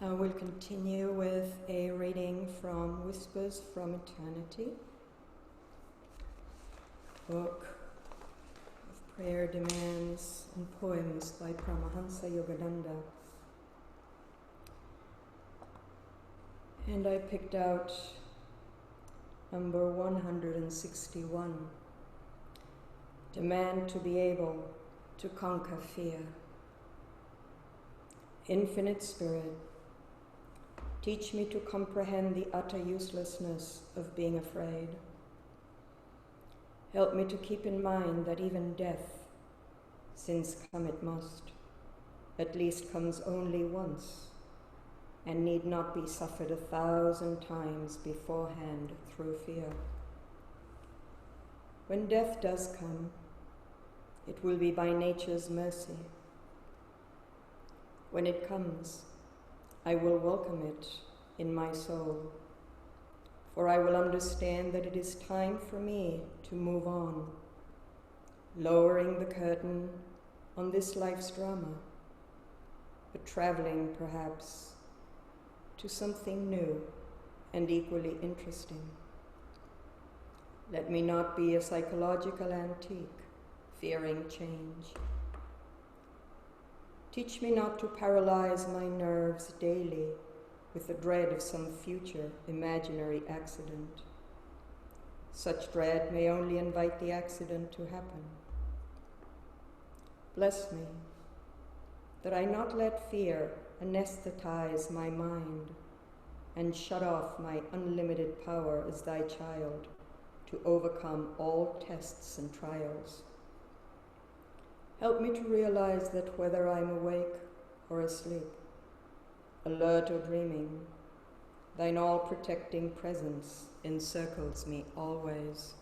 We'll continue with a reading from Whispers from Eternity, book of prayer demands and poems by Paramhansa Yoganada. And I picked out number 161, Demand to be able to conquer fear. Infinite Spirit, teach me to comprehend the utter uselessness of being afraid. Help me to keep in mind that even death, since come it must, at least comes only once, and need not be suffered 1,000 times beforehand through fear. When death does come, it will be by nature's mercy. When it comes, I will welcome it in my soul, for I will understand that it is time for me to move on, lowering the curtain on this life's drama, but traveling perhaps to something new and equally interesting. Let me not be a psychological antique, fearing change. Teach me not to paralyze my nerves daily with the dread of some future imaginary accident. Such dread may only invite the accident to happen. Bless me, that I not let fear anesthetize my mind and shut off my unlimited power as thy child to overcome all tests and trials. Help me to realize that whether I'm awake or asleep, alert or dreaming, thine all-protecting presence encircles me always.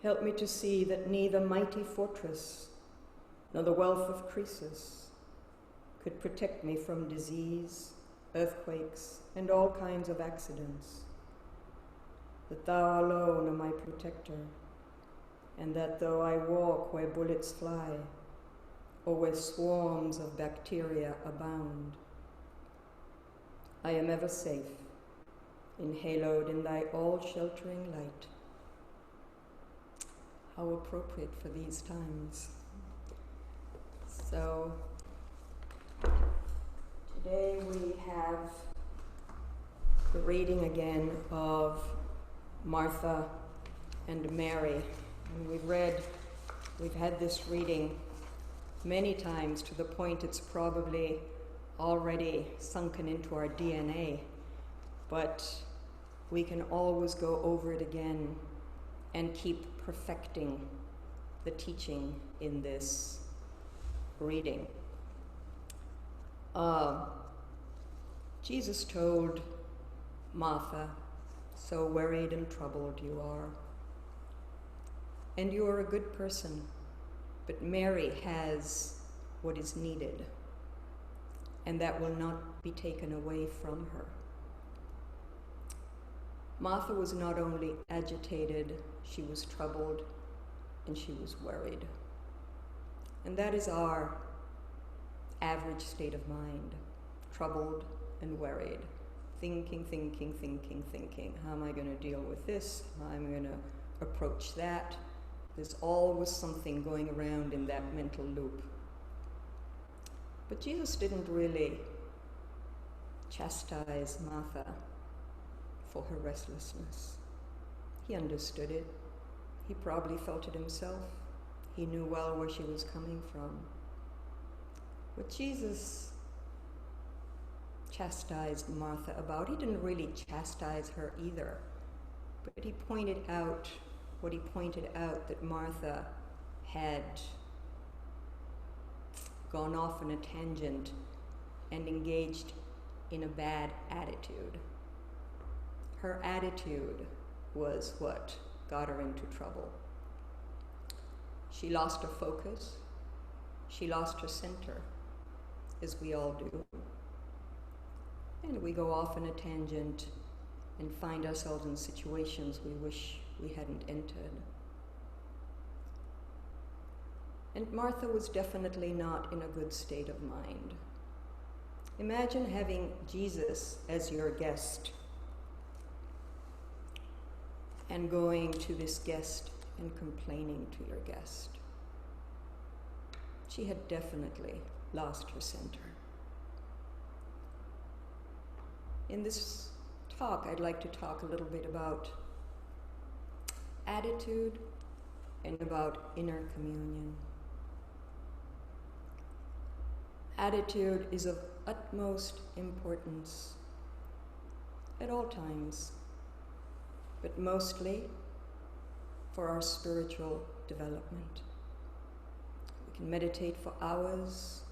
Help me to see that neither mighty fortress nor the wealth of Croesus could protect me from disease, earthquakes, and all kinds of accidents. That thou alone are my protector, and that though I walk where bullets fly, or where swarms of bacteria abound, I am ever safe, enhaloed in thy all-sheltering light. How appropriate for these times. So, today we have the reading again of Martha and Mary. And we've had this reading many times to the point it's probably already sunken into our DNA, but we can always go over it again and keep perfecting the teaching in this reading. Jesus told Martha, "So worried and troubled you are. And you are a good person, but Mary has what is needed, and that will not be taken away from her." Martha was not only agitated, she was troubled, and she was worried. And that is our average state of mind, troubled and worried, thinking. How am I going to deal with this? How am I going to approach that? There's always something going around in that mental loop. But Jesus didn't really chastise Martha for her restlessness. He understood it. He probably felt it himself. He knew well where she was coming from. What Jesus chastised Martha about, he didn't really chastise her either, but he pointed out that Martha had gone off on a tangent and engaged in a bad attitude. Her attitude was what got her into trouble. She lost her focus. She lost her center, as we all do. And we go off on a tangent and find ourselves in situations we wish we hadn't entered. And Martha was definitely not in a good state of mind. Imagine having Jesus as your guest and going to this guest and complaining to your guest. She had definitely lost her center. In this talk, I'd like to talk a little bit about attitude and about inner communion. Attitude is of utmost importance at all times, but mostly for our spiritual development. We can meditate for hours.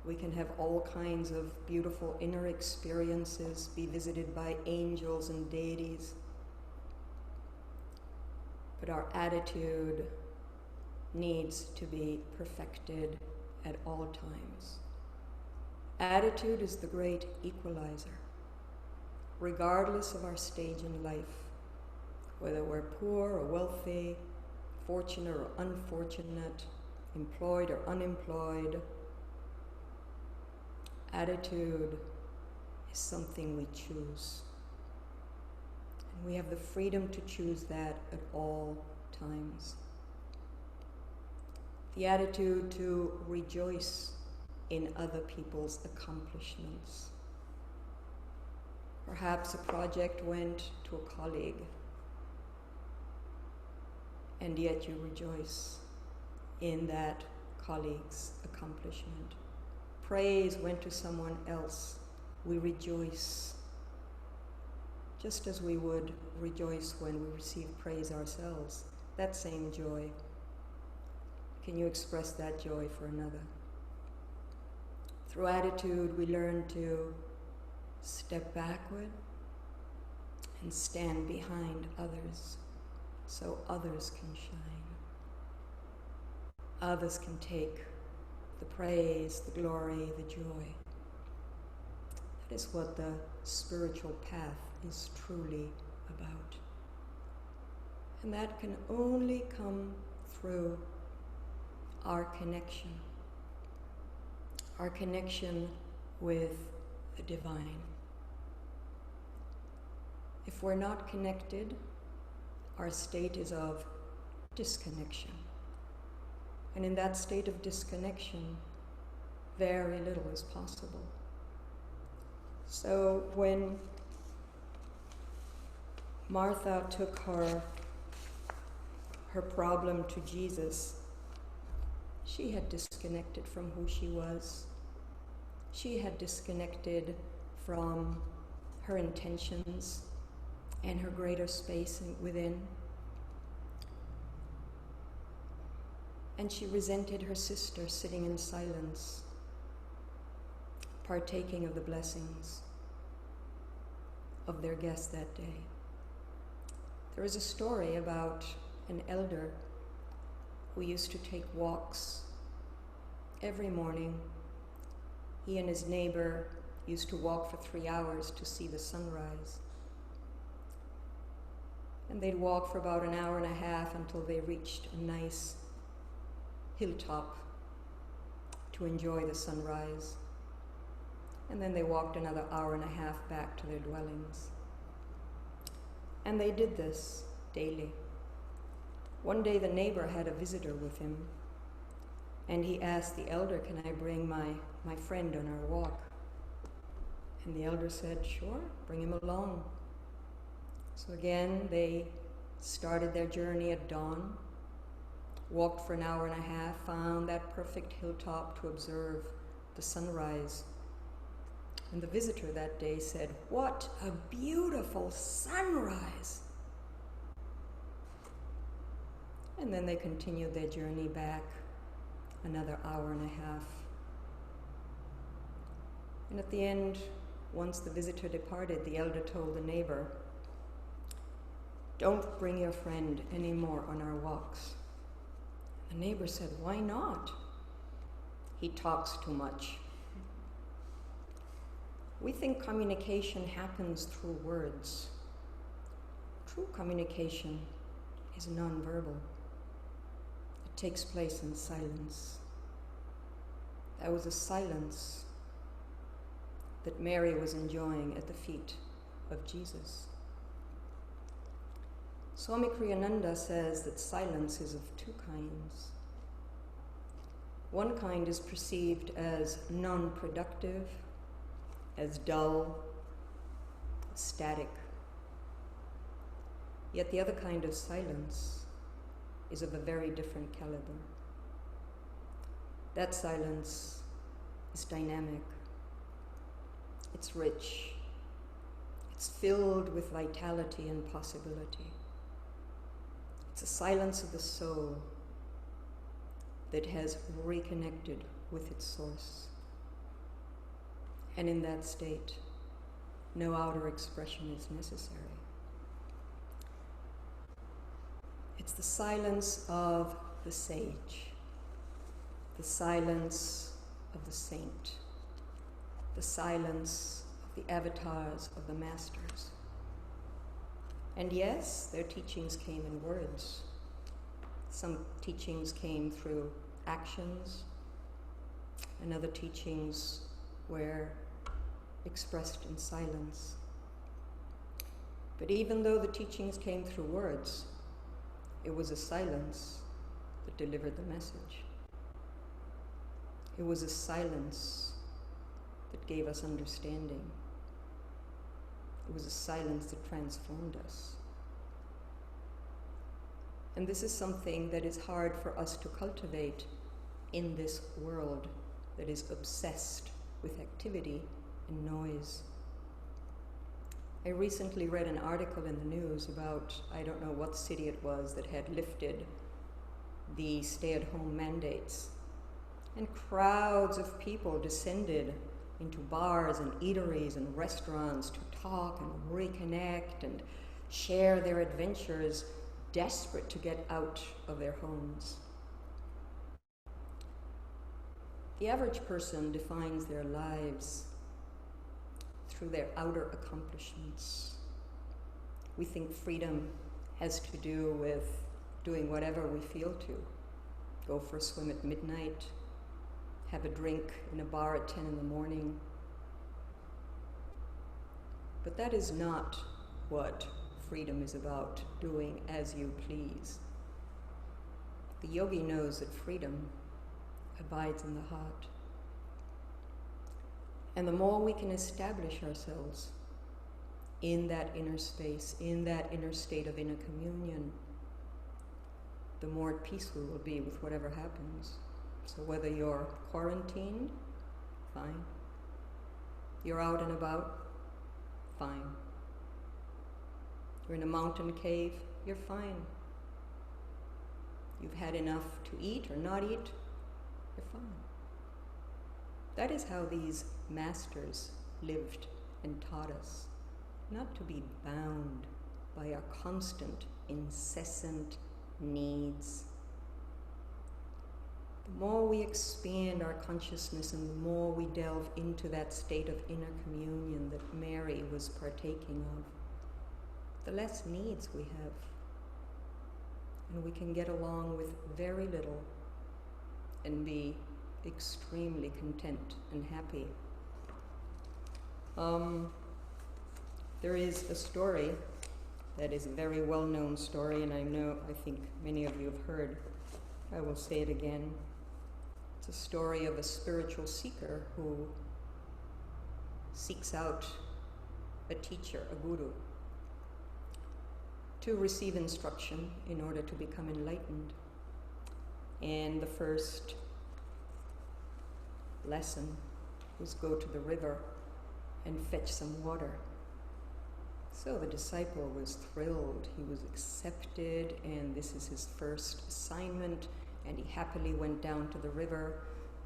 We can have all kinds of beautiful inner experiences, be visited by angels and deities. But our attitude needs to be perfected at all times. Attitude is the great equalizer, regardless of our stage in life, whether we're poor or wealthy, fortunate or unfortunate, employed or unemployed. Attitude is something we choose. And we have the freedom to choose that at all times. The attitude to rejoice in other people's accomplishments. Perhaps a project went to a colleague, and yet you rejoice in that colleague's accomplishment. Praise went to someone else. We rejoice, just as we would rejoice when we receive praise ourselves. That same joy. Can you express that joy for another? Through attitude, we learn to step backward and stand behind others so others can shine. Others can take the praise, the glory, the joy. That is what the spiritual path is truly about. And that can only come through our connection with the divine. If we're not connected, our state is of disconnection. And in that state of disconnection, very little is possible. So when Martha took her problem to Jesus, she had disconnected from who she was. She had disconnected from her intentions and her greater space within. And she resented her sister sitting in silence, partaking of the blessings of their guest that day. There is a story about an elder who used to take walks every morning. He and his neighbor used to walk for 3 hours to see the sunrise. And they'd walk for about an hour and a half until they reached a nice hilltop to enjoy the sunrise. And then they walked another hour and a half back to their dwellings. And they did this daily. One day the neighbor had a visitor with him, and he asked the elder, "Can I bring my friend on our walk?" And the elder said, "Sure, bring him along." So again, they started their journey at dawn, walked for an hour and a half, found that perfect hilltop to observe the sunrise. And the visitor that day said, "What a beautiful sunrise!" And then they continued their journey back another hour and a half. And at the end, once the visitor departed, the elder told the neighbor, "Don't bring your friend anymore on our walks." The neighbor said, "Why not?" "He talks too much." We think communication happens through words. True communication is nonverbal. It takes place in silence. That was a silence that Mary was enjoying at the feet of Jesus. Swami Kriyananda says that silence is of two kinds. One kind is perceived as non-productive, as dull, static. Yet the other kind of silence is of a very different caliber. That silence is dynamic. It's rich. It's filled with vitality and possibility. It's a silence of the soul that has reconnected with its source. And in that state, no outer expression is necessary. It's the silence of the sage, the silence of the saint, the silence of the avatars of the masters. And yes, their teachings came in words. Some teachings came through actions, and other teachings were expressed in silence. But even though the teachings came through words, it was a silence that delivered the message. It was a silence that gave us understanding. It was a silence that transformed us. And this is something that is hard for us to cultivate in this world that is obsessed with activity and noise. I recently read an article in the news about, I don't know what city it was, that had lifted the stay-at-home mandates. And crowds of people descended into bars and eateries and restaurants to talk and reconnect and share their adventures, desperate to get out of their homes. The average person defines their lives through their outer accomplishments. We think freedom has to do with doing whatever we feel to. Go for a swim at midnight, have a drink in a bar at 10 in the morning. But that is not what freedom is about, doing as you please. The yogi knows that freedom abides in the heart. And the more we can establish ourselves in that inner space, in that inner state of inner communion, the more at peace we will be with whatever happens. So whether you're quarantined, fine. You're out and about, fine. You're in a mountain cave, you're fine. You've had enough to eat or not eat, you're fine. That is how these masters lived and taught us, not to be bound by our constant, incessant needs. The more we expand our consciousness and the more we delve into that state of inner communion that Mary was partaking of, the less needs we have. And we can get along with very little and be extremely content and happy. There is a story that is a very well-known story, and I think many of you have heard. I will say it again. It's a story of a spiritual seeker who seeks out a teacher, a guru, to receive instruction in order to become enlightened. And the first lesson was go to the river and fetch some water. So the disciple was thrilled. He was accepted, and this is his first assignment, and he happily went down to the river,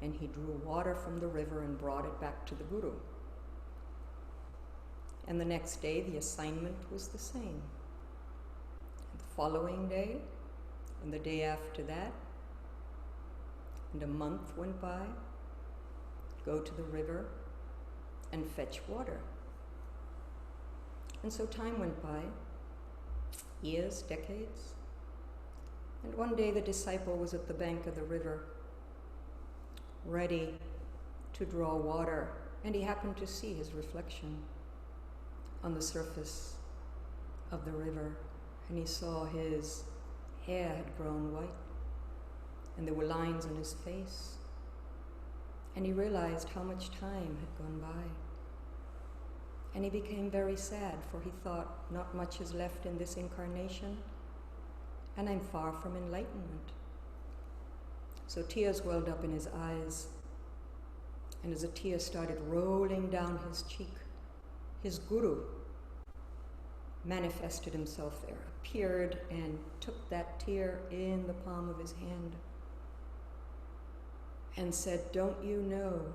and he drew water from the river and brought it back to the guru. And the next day, the assignment was the same. And the following day, and the day after that, and a month went by, go to the river and fetch water. And so time went by, years, decades, and one day the disciple was at the bank of the river, ready to draw water and he happened to see his reflection on the surface of the river, and he saw his hair had grown white, and there were lines on his face, and he realized how much time had gone by. And he became very sad, for he thought, not much is left in this incarnation, and I'm far from enlightenment. So tears welled up in his eyes, and as a tear started rolling down his cheek, his guru manifested himself there, appeared and took that tear in the palm of his hand and said, "Don't you know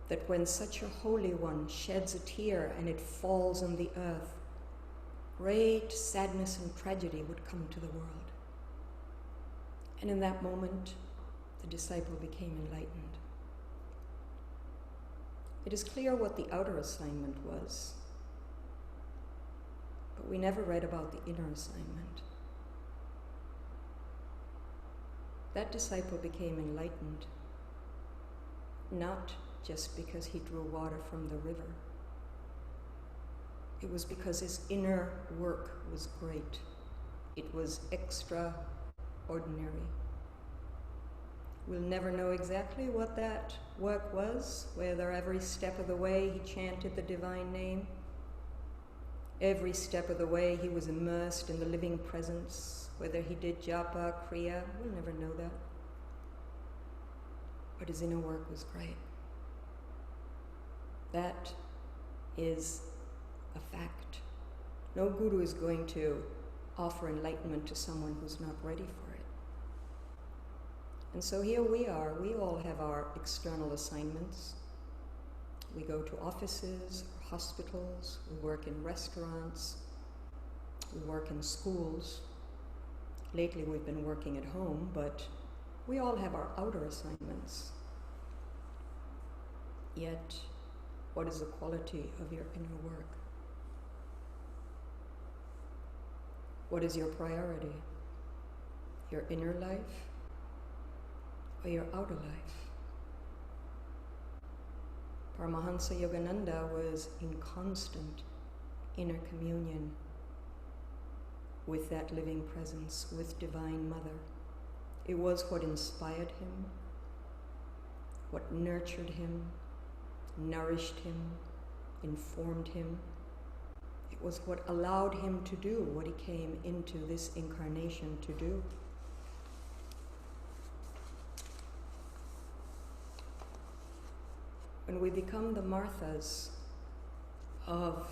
that when such a holy one sheds a tear and it falls on the earth, great sadness and tragedy would come to the world?" And in that moment, the disciple became enlightened. It is clear what the outer assignment was, but we never read about the inner assignment. That disciple became enlightened, not just because he drew water from the river. It was because his inner work was great. It was extraordinary. We'll never know exactly what that work was, whether every step of the way he chanted the divine name, every step of the way he was immersed in the living presence, whether he did japa, kriya, we'll never know that. But his inner work was great. That is a fact. No guru is going to offer enlightenment to someone who's not ready for it. And so here we are. We all have our external assignments. We go to offices, or hospitals, we work in restaurants, we work in schools. Lately we've been working at home, but we all have our outer assignments. Yet, what is the quality of your inner work? What is your priority? Your inner life or your outer life? Paramhansa Yoganada was in constant inner communion with that living presence, with Divine Mother. It was what inspired him, what nurtured him, nourished him, informed him. It was what allowed him to do what he came into this incarnation to do. When we become the Marthas of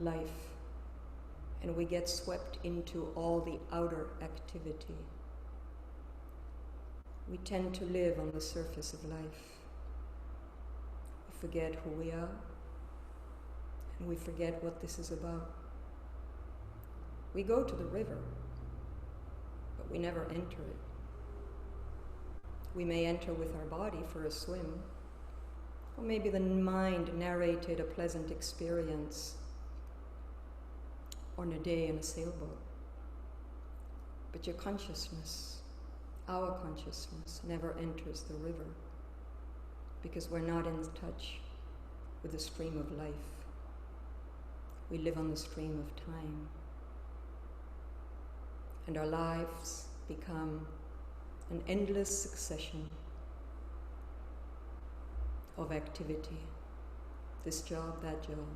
life and we get swept into all the outer activity, we tend to live on the surface of life. We forget who we are, and we forget what this is about. We go to the river, but we never enter it. We may enter with our body for a swim, or maybe the mind narrated a pleasant experience on a day in a sailboat. But your consciousness, our consciousness, never enters the river because we're not in touch with the stream of life. We live on the stream of time. And our lives become an endless succession of activity. This job, that job.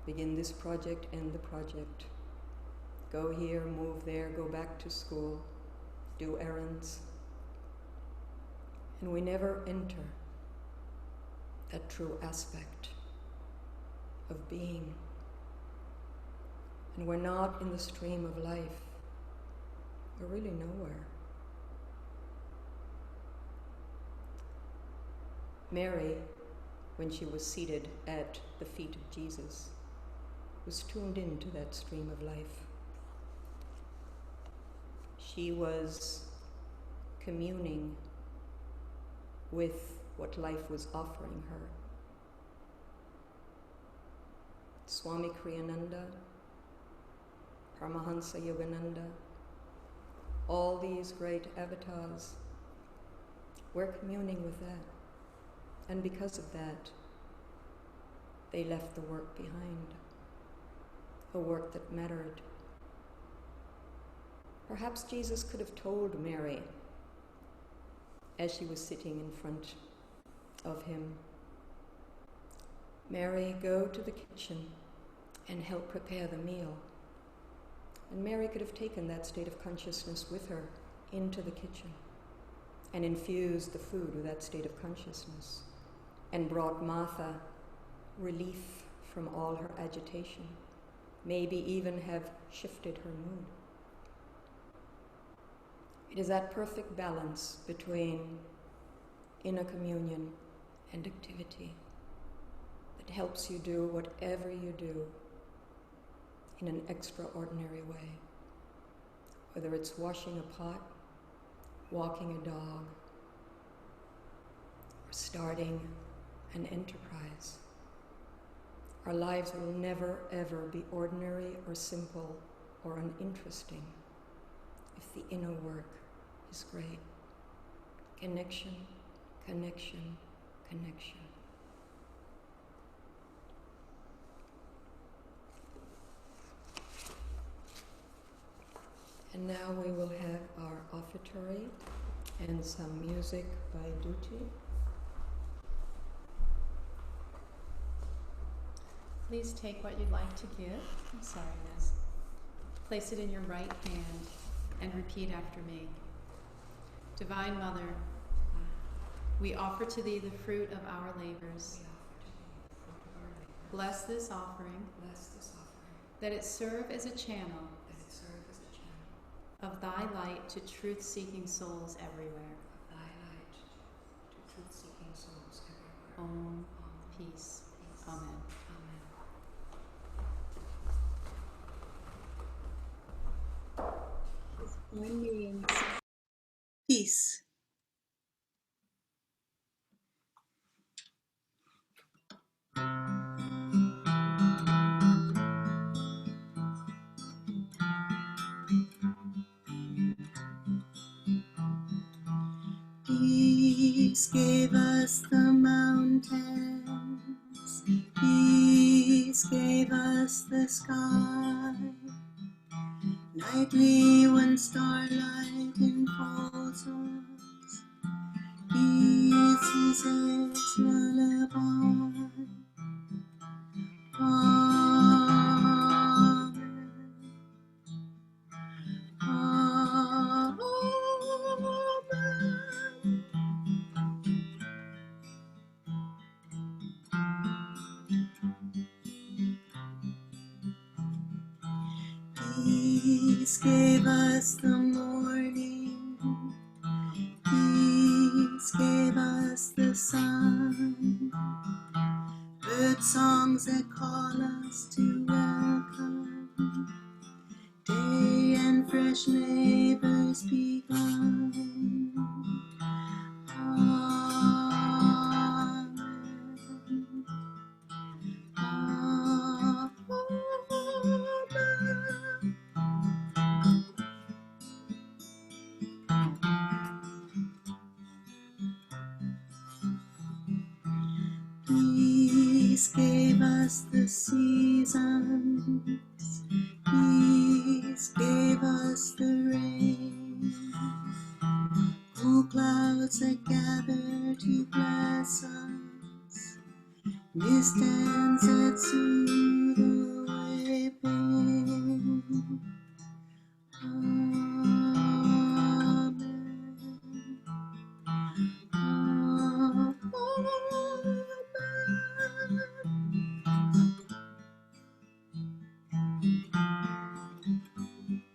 Begin this project, end the project. Go here, move there, go back to school, do errands. And we never enter that true aspect of being. And we're not in the stream of life. We're really nowhere. Mary, when she was seated at the feet of Jesus, was tuned into that stream of life. She was communing with what life was offering her. Swami Kriyananda, Paramhansa Yogananda, all these great avatars, we're communing with that. And because of that, they left the work behind, a work that mattered. Perhaps Jesus could have told Mary, as she was sitting in front of him, "Mary, go to the kitchen and help prepare the meal." And Mary could have taken that state of consciousness with her into the kitchen and infused the food with that state of consciousness and brought Martha relief from all her agitation, maybe even have shifted her mood. It is that perfect balance between inner communion and activity that helps you do whatever you do in an extraordinary way, whether it's washing a pot, walking a dog, or starting an enterprise. Our lives will never, ever be ordinary or simple or uninteresting if the inner work is great. Connection, connection, connection. And now we will have our offertory and some music by Dhuti. Please take what you'd like to give. I'm sorry, Ines. Place it in your right hand and repeat after me. Divine Mother, we offer to thee the fruit of our labors. Bless this offering, that it serve as a channel of thy light to truth-seeking souls everywhere. Om, peace. Amen. One means peace. Peace gave us the mountains, peace gave us the sky. Nightly when starlight enfolds us, peace is its lullaby. Amen. Amen. Peace gave us the morning, peace gave us the sun, bird songs that call us to welcome day and fresh labors begun. Amen. Amen. Peace gave us the seasons, peace gave us the rain, cool clouds that gather to bless us, mist hands that soothe away pain. Amen.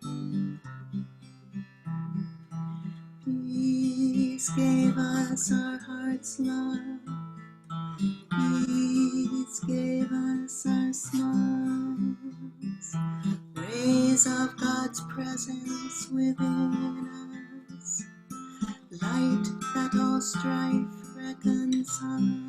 Amen. Peace gave us our heart's love, peace gave us our smiles, rays of God's presence within us, light that all strife reconciles.